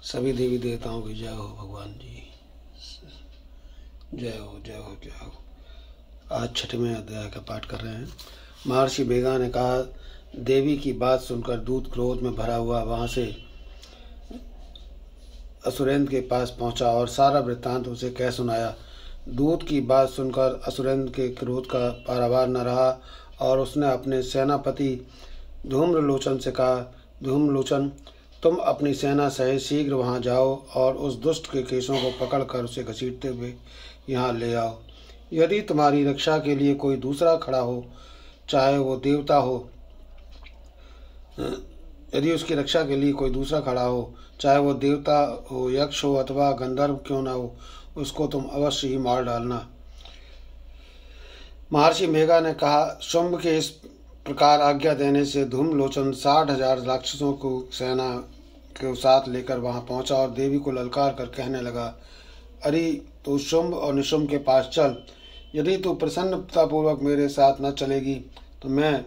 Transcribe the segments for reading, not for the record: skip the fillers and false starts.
सभी देवी देवताओं की जय हो भगवान जी। जय हो जय हो जय हो। आज 6वें अध्याय का पाठ कर रहे हैं। महर्षि बेगा ने कहा, देवी की बात सुनकर दूत क्रोध में भरा हुआ वहां से असुरेंद्र के पास पहुंचा और सारा वृत्तांत उसे कह सुनाया। दूत की बात सुनकर असुरेंद्र के क्रोध का पारावार न रहा और उसने अपने सेनापति धूम्रलोचन से कहा, धूम्रलोचन, तुम अपनी सेना सहित शीघ्र वहां जाओ और उस दुष्ट के केशों को पकड़कर उसे घसीटते हुए यहाँ ले आओ। यदि तुम्हारी रक्षा के लिए कोई दूसरा खड़ा हो, चाहे वो देवता हो, यदि उसकी रक्षा के लिए कोई दूसरा खड़ा हो, चाहे वो देवता हो, यक्ष हो अथवा गंधर्व क्यों ना हो, उसको तुम अवश्य ही मार डालना। महर्षि मेघा ने कहा, शुंभ के इस प्रकार आज्ञा देने से धूम्रलोचन 60,000 राक्षसों को सेना के साथ लेकर वहां पहुंचा और देवी को ललकार कर कहने लगा, अरे तू शुंभ और निशुंभ के पास चल। यदि तू प्रसन्नतापूर्वक मेरे साथ न चलेगी तो मैं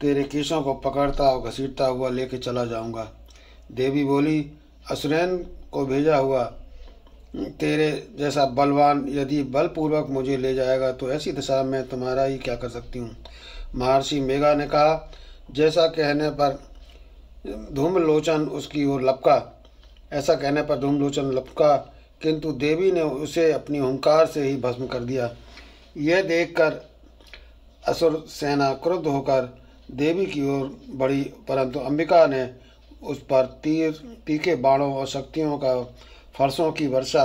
तेरे केशों को पकड़ता और घसीटता हुआ लेके चला जाऊंगा। देवी बोली, असुरेंद्र को भेजा हुआ तेरे जैसा बलवान यदि बलपूर्वक मुझे ले जाएगा तो ऐसी दशा में तुम्हारा ही क्या कर सकती हूँ। महर्षि मेघा ने कहा, जैसा कहने पर धूम्रलोचन उसकी ओर लपका। ऐसा कहने पर धूम्रलोचन लपका, किंतु देवी ने उसे अपनी हुंकार से ही भस्म कर दिया। यह देखकर असुर सेना क्रुद्ध होकर देवी की ओर बढ़ी, परंतु अंबिका ने उस पर तीखे बाणों और शक्तियों का फरसों की वर्षा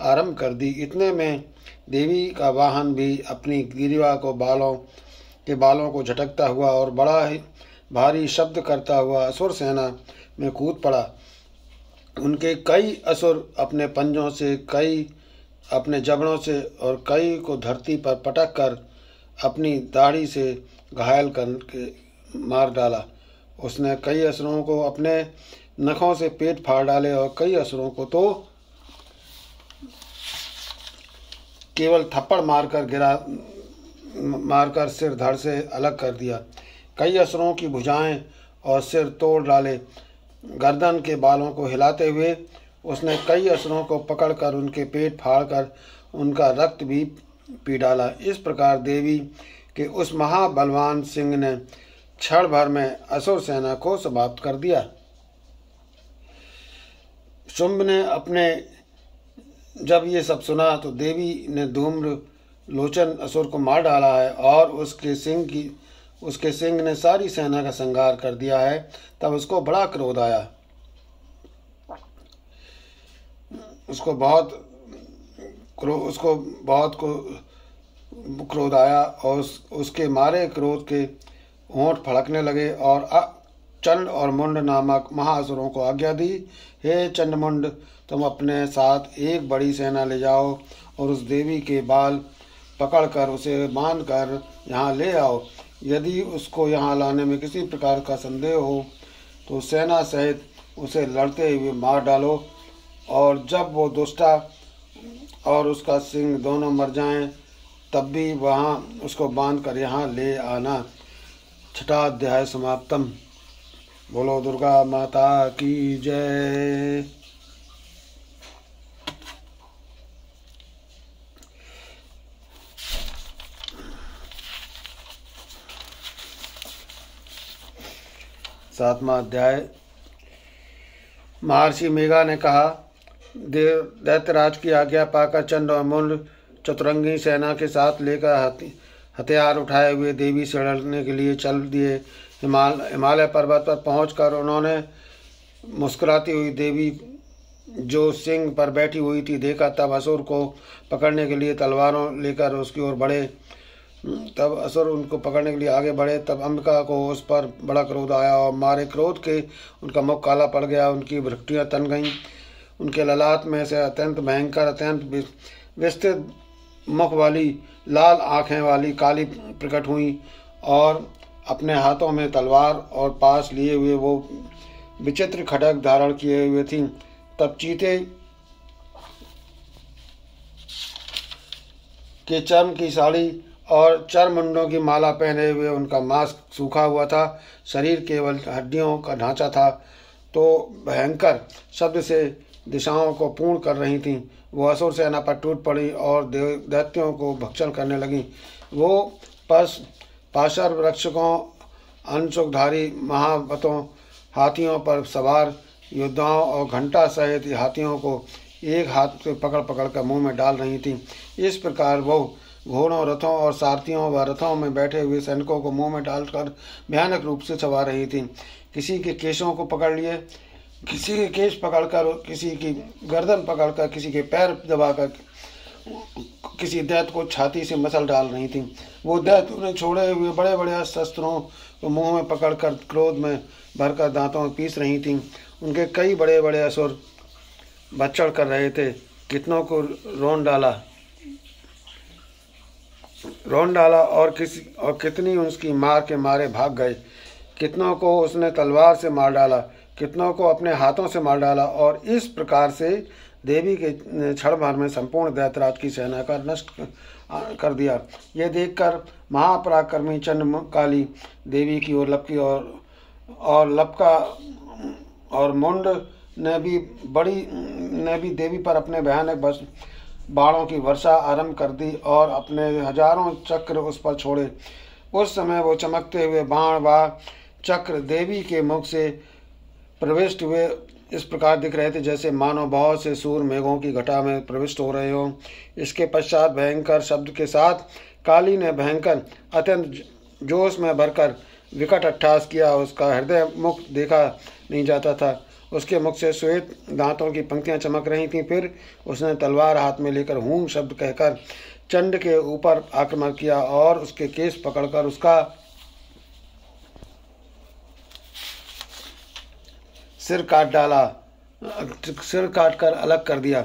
आरंभ कर दी। इतने में देवी का वाहन भी अपनी गिरिवा को बालों को झटकता हुआ और बड़ा ही भारी शब्द करता हुआ असुर सेना में कूद पड़ा। उनके कई असुर अपने पंजों से, कई अपने जबड़ों से और कई को धरती पर पटक कर अपनी दाढ़ी से घायल करके मार डाला। उसने कई असुरों को अपने नखों से पेट फाड़ डाले और कई असुरों को तो केवल थप्पड़ मारकर सिर धड़ से अलग कर दिया। कई असुरों की भुजाएं और सिर तोड़ डाले। गर्दन के बालों को हिलाते हुए उसने कई असुरों को पकड़कर उनके पेट फाड़कर उनका रक्त भी पी डाला। इस प्रकार देवी के उस महाबलवान सिंह ने क्षण भर में असुर सेना को समाप्त कर दिया। शुंभ ने अपने जब ये सब सुना तो देवी ने धूम्रलोचन असुर को मार डाला है और उसके सिंह ने सारी सेना का संहार कर दिया है। तब उसको बड़ा क्रोध आया। उसको बहुत क्रोध आया और उसके मारे क्रोध के होंठ फड़कने लगे और चंड और मुंड नामक महाअसुरों को आज्ञा दी, हे चंडमुंड, तुम अपने साथ एक बड़ी सेना ले जाओ और उस देवी के बाल पकड़कर उसे बांध कर यहाँ ले आओ। यदि उसको यहाँ लाने में किसी प्रकार का संदेह हो तो सेना सहित उसे लड़ते हुए मार डालो और जब वो दुष्टा और उसका सिंह दोनों मर जाएं तब भी वहाँ उसको बांध कर यहाँ ले आना। 6वां अध्याय समाप्तम। बोलो दुर्गा माता की जय। सातवां अध्याय। महर्षि मेघा ने कहा, दैत्यराज की आज्ञा पाकर चंड और मुंड चतुरंगी सेना के साथ लेकर हथियार उठाए हुए देवी से लड़ने के लिए चल दिए। हिमालय पर्वत पर पहुंचकर उन्होंने मुस्कुराती हुई देवी जो सिंह पर बैठी हुई थी देखा। तब असुर को पकड़ने के लिए तलवारों लेकर उसकी ओर बढ़े। तब असुर उनको पकड़ने के लिए आगे बढ़े। तब अंबिका को उस पर बड़ा क्रोध आया और मारे क्रोध के उनका मुख काला पड़ गया, उनकी भ्रुकुटियां तन गईं, उनके ललाट में से अत्यंत भयंकर, अत्यंत विस्तृत मुख वाली लाल आँखें वाली काली प्रकट हुई और अपने हाथों में तलवार और पास लिए हुए वो विचित्र खड्ग धारण किए हुए थीं। तब चीते के चर्म की साड़ी और चरमुंडों की माला पहने हुए उनका मांस सूखा हुआ था, शरीर केवल हड्डियों का ढांचा था। तो भयंकर शब्द से दिशाओं को पूर्ण कर रही थीं। वो असुर सेना पर टूट पड़ी और दैत्यों को भक्षण करने लगी। वो पाशर वृक्षकों, अंशुकधारी महावतों, हाथियों पर सवार योद्धाओं और घंटा सहित हाथियों को एक हाथ से पकड़ पकड़ कर मुंह में डाल रही थीं। इस प्रकार वो घोड़ों, रथों और सारथियों व रथों में बैठे हुए सैनिकों को मुंह में डालकर भयानक रूप से चबा रही थीं। किसी के केशों को पकड़ लिए, किसी के केश पकड़कर, किसी की गर्दन पकड़कर, किसी के पैर दबाकर किसी दैत्य को छाती से मसल डाल रही थीं। वो दैत्य उन्हें छोड़े हुए बड़े बड़े शस्त्रों को मुंह में पकड़कर क्रोध में भरकर दांतों में पीस रही थीं। उनके कई बड़े बड़े असुर भक्षण कर रहे थे। कितनों को रोन डाला और कितनी उसकी मार के मारे भाग गए। कितनों को उसने तलवार से मार डाला, कितनों को अपने हाथों से मार डाला। और इस प्रकार से देवी के क्षण भर में संपूर्ण दैत्यराज की सेना का नष्ट कर दिया। यह देखकर महापराक्रमी चंडकाली देवी की ओर लपकी और लपका और मुंड ने भी देवी पर अपने भयानक बाणों की वर्षा आरंभ कर दी और अपने हजारों चक्र उस पर छोड़े। उस समय वो चमकते हुए बाण व चक्र देवी के मुख से प्रविष्ट हुए इस प्रकार दिख रहे थे जैसे मानो बहुत से सूर्य मेघों की घटा में प्रविष्ट हो रहे हों। इसके पश्चात भयंकर शब्द के साथ काली ने भयंकर अत्यंत जोश में भरकर विकट अट्टहास किया। उसका हृदय मुख देखा नहीं जाता था। उसके मुख से श्वेत दांतों की पंक्तियां चमक रही थीं। फिर उसने तलवार हाथ में लेकर हूं शब्द कहकर चंड के ऊपर आक्रमण किया और उसके केस पकड़कर उसका सिर काट कर अलग कर दिया।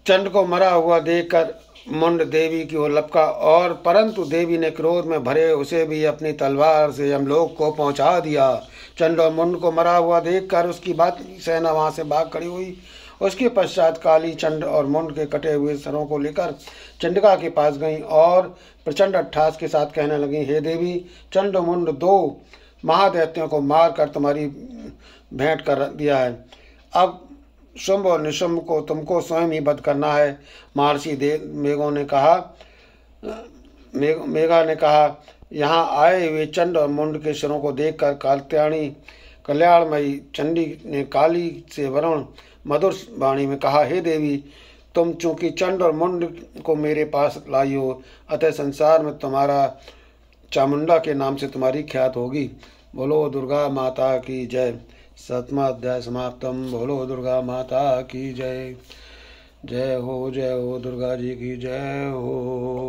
चंड को मरा हुआ देखकर मुंड देवी की ओर लपका और परंतु देवी ने क्रोध में भरे उसे भी अपनी तलवार से यमलोक को पहुंचा दिया। चंड और मुंड को मरा हुआ देखकर उसकी बाकी सेना वहां से भाग खड़ी हुई। उसके पश्चात काली चंड और मुंड के कटे हुए सरों को लेकर चंडिका के पास गई और प्रचंड अट्टहास के साथ कहने लगी, हे देवी, चंड मुंड दो महादैत्यों को मार कर तुम्हारी भेंट कर दिया है। अब शुंभ और निशुंभ को तुमको स्वयं ही वध करना है। महर्षि मेघा ने कहा, यहाँ आए हुए चंड और मुंड के सिरों को देखकर कल्याणमयी चंडी ने काली से वरुण मधुर वाणी में कहा, हे देवी, तुम चूंकि चंड और मुंड को मेरे पास लाई हो, अतः संसार में तुम्हारा चामुंडा के नाम से तुम्हारी ख्यात होगी। बोलो दुर्गा माता की जय। 7वां अध्याय समाप्तम। बोलो दुर्गा माता की जय। जय हो दुर्गा जी की जय हो।